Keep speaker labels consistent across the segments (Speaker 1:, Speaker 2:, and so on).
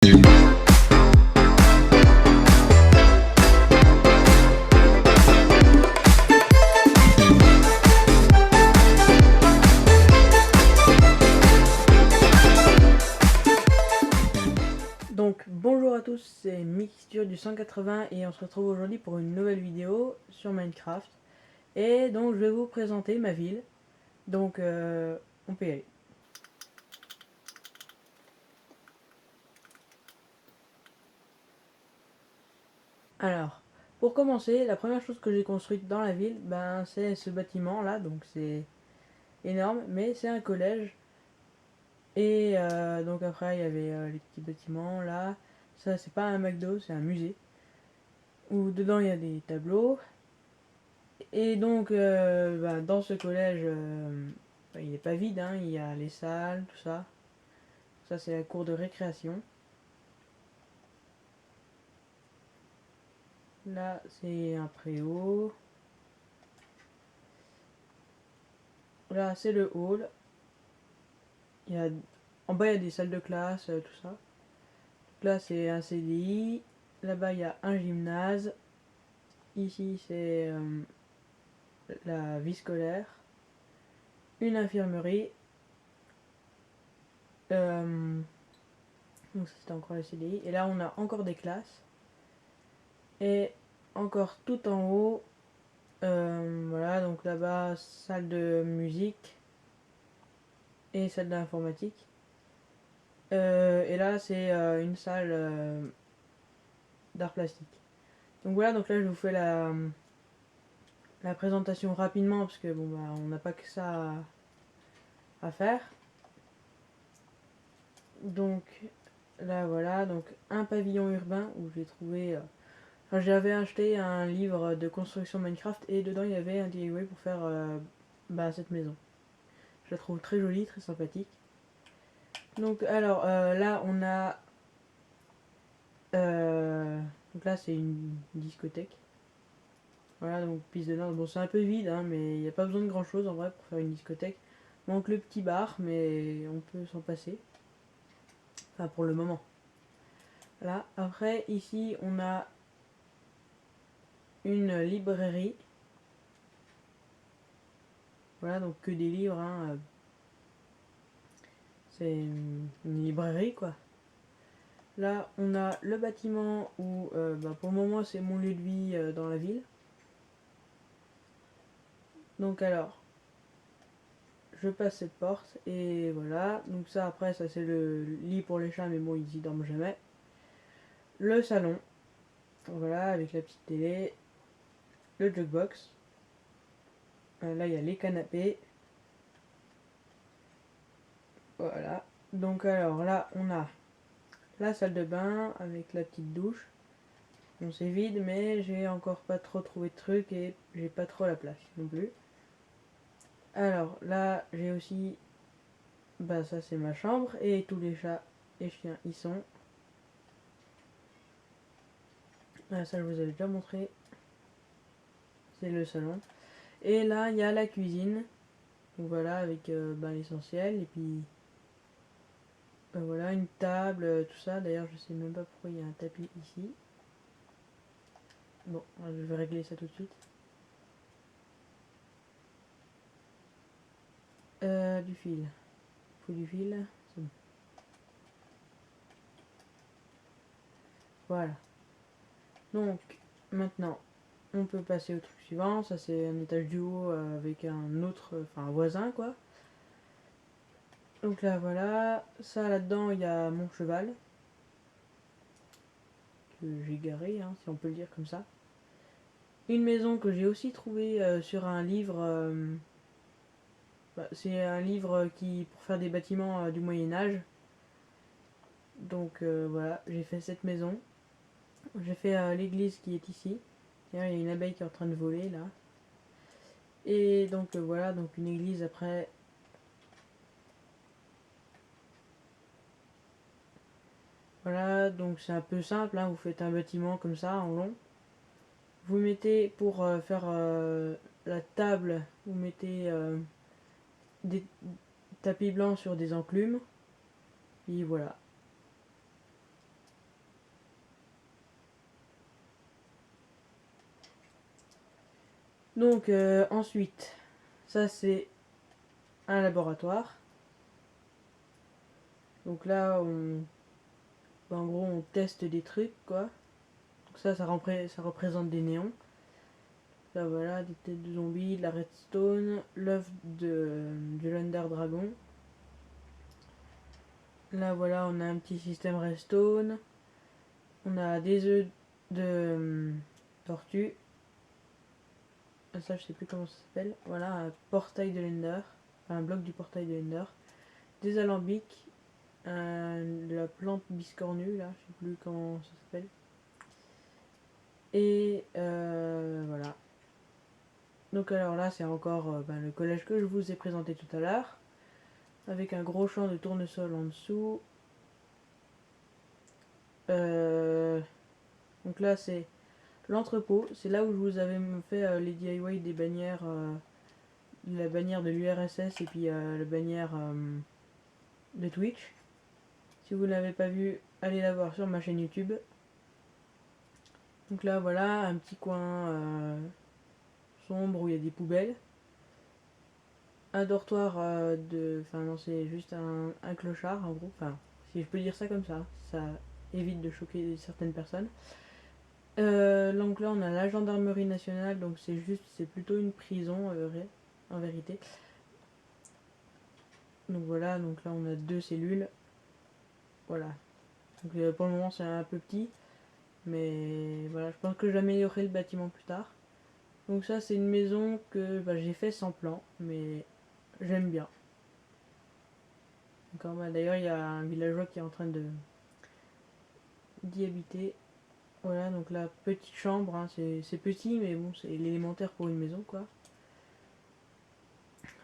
Speaker 1: Donc bonjour à tous, c'est Mixture du 180 et on se retrouve aujourd'hui pour une nouvelle vidéo sur Minecraft. Et donc je vais vous présenter ma ville, donc on peut y aller. Alors, pour commencer, la première chose que j'ai construite dans la ville, c'est ce bâtiment là, donc c'est énorme, mais c'est un collège. Et donc après il y avait les petits bâtiments là, ça c'est pas un McDo, c'est un musée, où dedans il y a des tableaux. Et donc, dans ce collège, il n'est pas vide, hein, il y a les salles, tout ça. Ça, c'est la cour de récréation. Là, c'est un préau. Là, c'est le hall. Il y a, en bas, il y a des salles de classe, tout ça. Là, c'est un CDI. Là-bas, il y a un gymnase. Ici, c'est la vie scolaire. Une infirmerie. Donc, ça, c'était encore le CDI. Et là, on a encore des classes. Et encore tout en haut, voilà, donc là-bas, salle de musique et salle d'informatique. Et là, c'est une salle d'art plastique. Donc voilà, donc là, je vous fais la présentation rapidement parce que bon, on n'a pas que ça à faire. Donc là, voilà, donc un pavillon urbain où j'ai trouvé. Enfin, j'avais acheté un livre de construction Minecraft et dedans il y avait un DIY pour faire cette maison. Je la trouve très jolie, très sympathique. Donc alors là on a donc là c'est une discothèque. Voilà, donc piste de danse. Bon, c'est un peu vide, hein, mais il n'y a pas besoin de grand chose en vrai pour faire une discothèque. Manque le petit bar, mais on peut s'en passer. Enfin, pour le moment. Voilà, après ici on a une librairie. Voilà, donc que des livres, hein. C'est une librairie quoi. Là, on a le bâtiment où, pour le moment, c'est mon lieu de vie dans la ville. Donc alors, je passe cette porte et voilà. Donc ça, après, ça c'est le lit pour les chats, mais bon, ils y dorment jamais. Le salon, voilà, avec la petite télé. Le jukebox. Là, il y a les canapés. Voilà. Donc alors là, on a la salle de bain avec la petite douche. Bon, c'est vide, mais j'ai encore pas trop trouvé de trucs et j'ai pas trop la place non plus. Alors là, j'ai aussi, ça c'est ma chambre et tous les chats et chiens y sont. Ah, ça je vous avais déjà montré. C'est le salon. Et là, il y a la cuisine. Donc voilà, avec l'essentiel. Et puis voilà, une table, tout ça. D'ailleurs, je sais même pas pourquoi il y a un tapis ici. Bon, je vais régler ça tout de suite. Du fil. Faut du fil. C'est bon. Voilà. Donc, maintenant, on peut passer au truc suivant. Ça, c'est un étage du haut avec un autre, un voisin, quoi. Donc là, voilà. Ça, là-dedans, il y a mon cheval. Que j'ai garé, hein, si on peut le dire comme ça. Une maison que j'ai aussi trouvée sur un livre. C'est un livre qui pour faire des bâtiments du Moyen Âge. Donc voilà, j'ai fait cette maison. J'ai fait l'église qui est ici. D'ailleurs, il y a une abeille qui est en train de voler là. Et donc voilà, donc une église après. Voilà, donc c'est un peu simple, hein, vous faites un bâtiment comme ça en long. Vous mettez pour faire la table, vous mettez des tapis blancs sur des enclumes. Et voilà. Donc ensuite, ça c'est un laboratoire. Donc là, en gros, on teste des trucs, quoi. Donc ça représente des néons. Là, voilà, des têtes de zombies, de la redstone, l'œuf du Lunder Dragon. Là, voilà, on a un petit système redstone. On a des œufs de tortue. Ça, je sais plus comment ça s'appelle. Voilà, un portail de l'Ender. Enfin, un bloc du portail de l'Ender. Des alambics. De la plante biscornue, là, je sais plus comment ça s'appelle. Et voilà. Donc alors là, c'est encore le collège que je vous ai présenté tout à l'heure, avec un gros champ de tournesol en dessous. Euh, donc là, c'est l'entrepôt. C'est là où je vous avais fait les DIY des bannières, la bannière de l'URSS et puis la bannière de Twitch. Si vous ne l'avez pas vu, allez la voir sur ma chaîne YouTube. Donc là, voilà, un petit coin sombre où il y a des poubelles. Un dortoir de. Enfin, non, c'est juste un clochard en gros. Enfin, si je peux dire ça comme ça évite de choquer certaines personnes. Donc là, on a la gendarmerie nationale, donc c'est plutôt une prison en vérité. Donc voilà, donc là, on a 2 cellules. Voilà. Donc pour le moment, c'est un peu petit, mais voilà, je pense que j'améliorerai le bâtiment plus tard. Donc ça, c'est une maison que j'ai fait sans plan, mais j'aime bien. D'ailleurs, il y a un villageois qui est en train d'y habiter. Voilà, donc la petite chambre, hein, c'est petit, mais bon, c'est l'élémentaire pour une maison, quoi.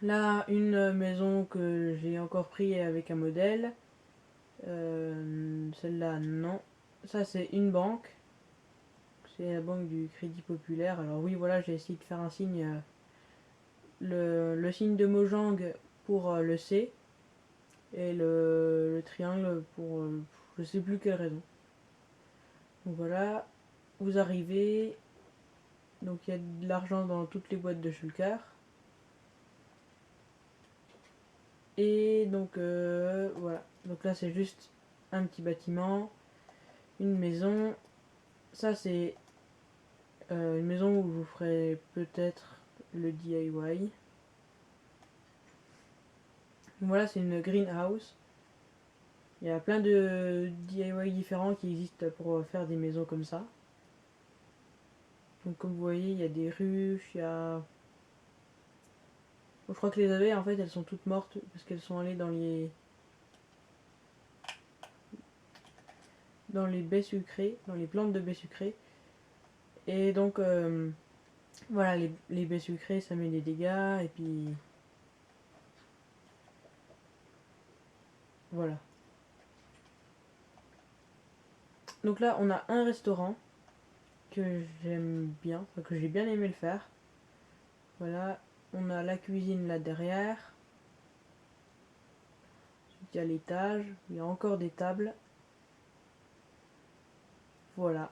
Speaker 1: Là, une maison que j'ai encore pris avec un modèle. Celle-là, non. Ça, c'est une banque. C'est la banque du Crédit Populaire. Alors oui, voilà, j'ai essayé de faire un signe, le signe de Mojang pour le C et le triangle pour je sais plus quelle raison. Donc voilà, vous arrivez. Donc il y a de l'argent dans toutes les boîtes de Shulker. Et donc voilà. Donc là c'est juste un petit bâtiment, une maison. Ça c'est une maison où je vous ferai peut-être le DIY. Voilà, c'est une greenhouse. Il y a plein de DIY différents qui existent pour faire des maisons comme ça. Donc comme vous voyez, il y a des ruches, il y a... Bon, je crois que les abeilles en fait elles sont toutes mortes parce qu'elles sont allées dans les baies sucrées, dans les plantes de baies sucrées. Et donc voilà, les baies sucrées ça met des dégâts et puis voilà. Donc là on a un restaurant que j'aime bien, enfin, que j'ai bien aimé le faire. Voilà, on a la cuisine là derrière. Ensuite il y a l'étage, il y a encore des tables. Voilà.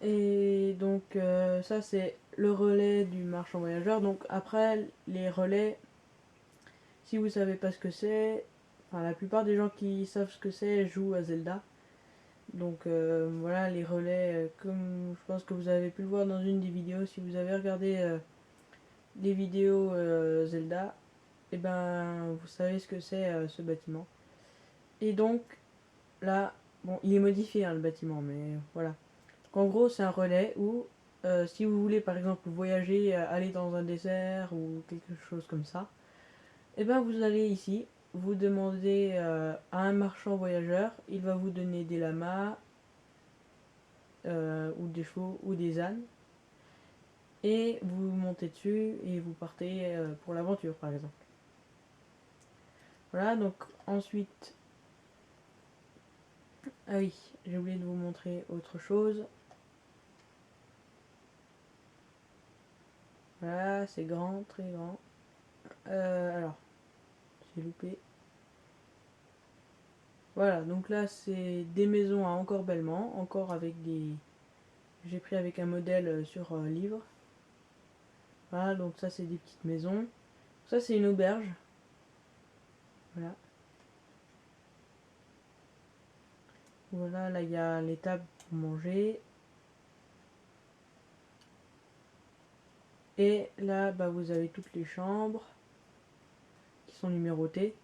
Speaker 1: Et donc ça c'est le relais du marchand voyageur. Donc après les relais, si vous savez pas ce que c'est, enfin la plupart des gens qui savent ce que c'est jouent à Zelda. Donc voilà les relais, comme je pense que vous avez pu le voir dans une des vidéos, si vous avez regardé des vidéos Zelda, et ben vous savez ce que c'est ce bâtiment. Et donc là, bon il est modifié hein, le bâtiment, mais voilà. Donc, en gros c'est un relais où si vous voulez par exemple voyager, aller dans un désert ou quelque chose comme ça, et ben vous allez ici, vous demandez à un marchand voyageur, il va vous donner des lamas, ou des chevaux ou des ânes, et vous montez dessus et vous partez pour l'aventure par exemple. Voilà, donc ensuite, ah oui, j'ai oublié de vous montrer autre chose. Voilà, c'est grand, très grand. Alors, j'ai loupé. Voilà, donc là c'est des maisons à encorbellement, encore avec des... J'ai pris avec un modèle sur livre. Voilà, donc ça c'est des petites maisons. Ça c'est une auberge. Voilà. Voilà, là il y a les tables pour manger. Et là, bah, vous avez toutes les chambres qui sont numérotées.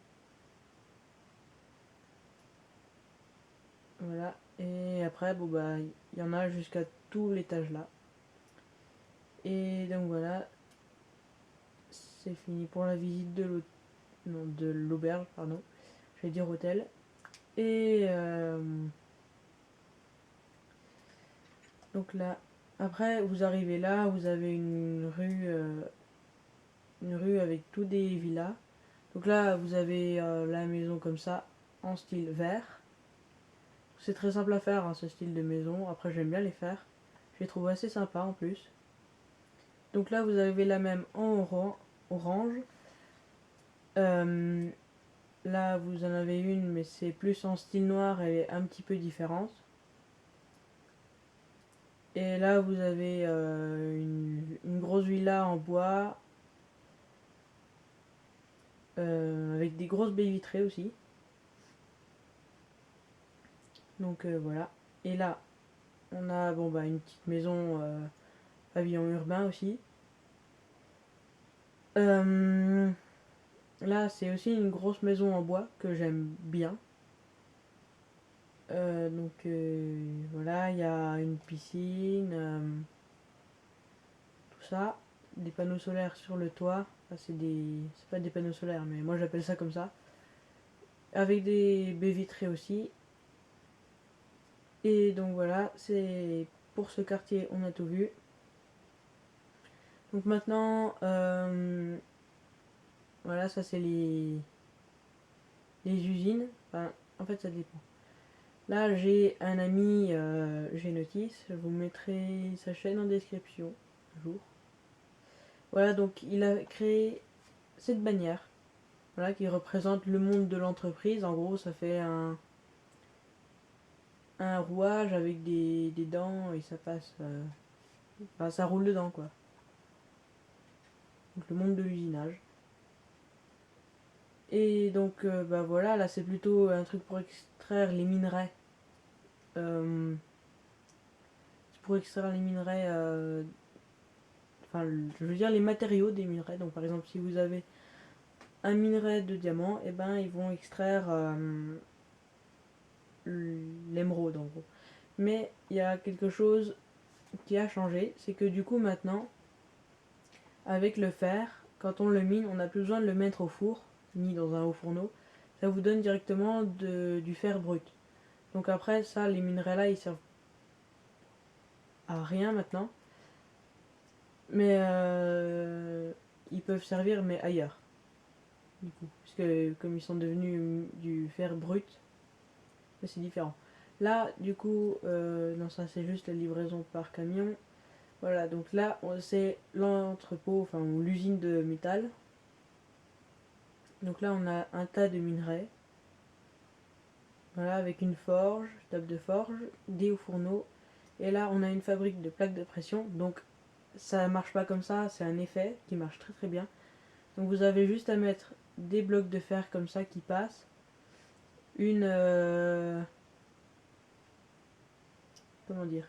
Speaker 1: Voilà. Et après, bon, bah, il y en a jusqu'à tout l'étage là. Et donc voilà, c'est fini pour la visite de l'auberge, pardon. Je vais dire hôtel. Et donc là, après, vous arrivez là, vous avez une rue avec tous des villas. Donc là, vous avez la maison comme ça, en style vert. C'est très simple à faire, hein, ce style de maison. Après, j'aime bien les faire. Je les trouve assez sympas en plus. Donc là, vous avez la même en orange. Euh, Là, vous en avez une, mais c'est plus en style noir, elle est un petit peu différente. Et là, vous avez une grosse villa en bois, avec des grosses baies vitrées aussi. Donc voilà. Et là, on a bon, bah, une petite maison pavillon urbain aussi. Euh, Là, c'est aussi une grosse maison en bois que j'aime bien. Donc voilà, il y a une piscine, tout ça, des panneaux solaires sur le toit. Enfin, c'est pas des panneaux solaires, mais moi j'appelle ça comme ça. Avec des baies vitrées aussi. Et donc voilà, c'est pour ce quartier, on a tout vu. Donc maintenant, voilà, ça c'est les usines. Enfin, en fait, ça dépend. Là, j'ai un ami, Génotis. Je vous mettrai sa chaîne en description un jour. Voilà, donc il a créé cette bannière, voilà, qui représente le monde de l'entreprise. En gros, ça fait un rouage avec des dents et ça passe. Enfin, ça roule dedans, quoi. Donc le monde de l'usinage. Et donc, bah voilà, là c'est plutôt un truc pour extraire les minerais. Euh, c'est pour extraire les minerais. Enfin, je veux dire les matériaux des minerais. Donc par exemple, si vous avez un minerai de diamant, et ben ils vont extraire l'émeraude en gros. Mais il y a quelque chose qui a changé, c'est que du coup maintenant, avec le fer, quand on le mine, on n'a plus besoin de le mettre au four, ni dans un haut fourneau. Ça vous donne directement du fer brut. Donc après, ça, les minerais là, ils servent à rien maintenant. Mais ils peuvent servir, mais ailleurs, du coup. Parce que comme ils sont devenus du fer brut, c'est différent. Là, du coup, non, ça c'est juste la livraison par camion. Voilà, donc là, c'est l'entrepôt, enfin l'usine de métal. Donc là, on a un tas de minerais. Voilà, avec une forge, table de forge, des hauts fourneaux. Et là, on a une fabrique de plaques de pression. Donc ça marche pas comme ça, c'est un effet qui marche très très bien. Donc vous avez juste à mettre des blocs de fer comme ça qui passent. Une... comment dire,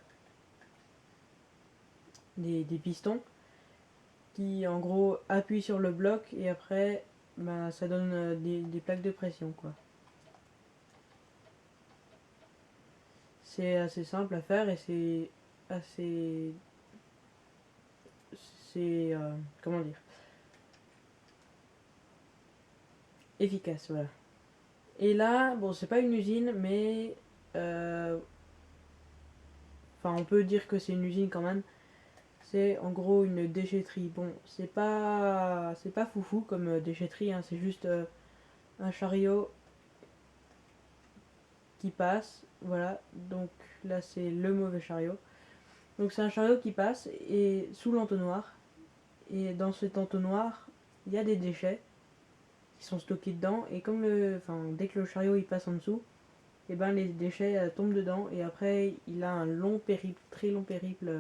Speaker 1: des pistons qui en gros appuient sur le bloc et après bah, ça donne des plaques de pression quoi. C'est assez simple à faire et c'est assez... c'est... comment dire, efficace, voilà. Et là, bon, c'est pas une usine, mais... enfin, on peut dire que c'est une usine quand même. C'est en gros une déchetterie. Bon, c'est pas foufou comme déchetterie, hein, c'est juste un chariot qui passe. Voilà, donc là c'est le mauvais chariot. Donc c'est un chariot qui passe et sous l'entonnoir. Et dans cet entonnoir, il y a des déchets qui sont stockés dedans. Et comme enfin, dès que le chariot il passe en dessous, et ben les déchets tombent dedans et après il a un long périple, très long périple